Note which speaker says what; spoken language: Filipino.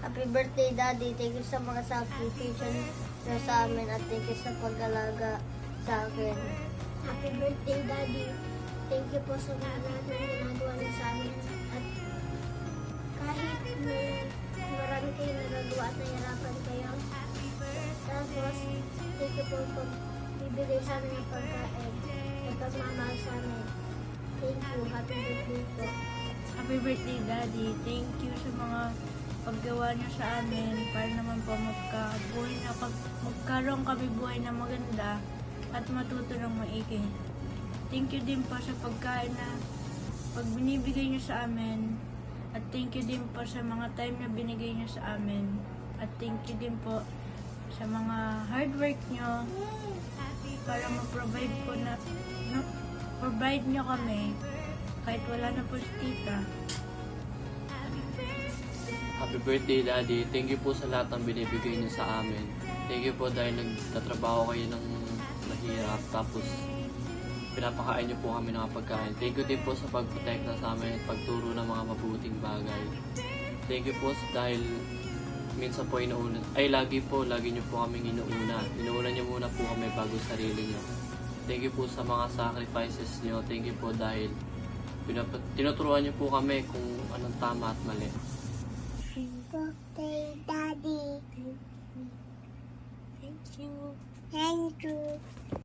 Speaker 1: Happy birthday, Daddy. Thank you sa mga sacrifice nyo sa amin at thank you sa pag-alaga sa akin.
Speaker 2: Happy birthday, Daddy. Thank you po sa mga lahat ng ginagawa niyo sa amin. At kahit marami kayong nagagawa at nahirapan kayo. Tapos, thank you po pag bibigay sa amin ng pagkain at pagmamahal sa amin. Thank you. Happy birthday po.
Speaker 3: Happy birthday, Daddy. Thank you sa mga paggawa niyo sa amin para naman po magkaroon kami buhay na maganda at matuto ng maigi. Thank you din po sa pagkain na pag binibigay niyo sa amin. At thank you din po sa mga time na binigay niyo sa amin. At thank you din po sa mga hard work niyo para ma-provide po provide niyo kami kahit wala na po si tita.
Speaker 4: Happy birthday, Daddy. Thank you po sa lahat ng binibigay niyo sa amin. Thank you po dahil nagtatrabaho kayo ng mahirap tapos pinapakain niyo po kami ng mga pagkain. Thank you din po sa pagprotekta sa amin at pagturo ng mga mabuting bagay. Thank you po dahil minsan po lagi niyo po kaming inuuna. Inuuna niyo muna po kami bago sarili niyo. Thank you po sa mga sacrifices niyo. Thank you po dahil tinuturuan niyo po kami kung anong tama at mali.
Speaker 2: Happy birthday, Daddy.
Speaker 3: Thank you.
Speaker 2: Thank you.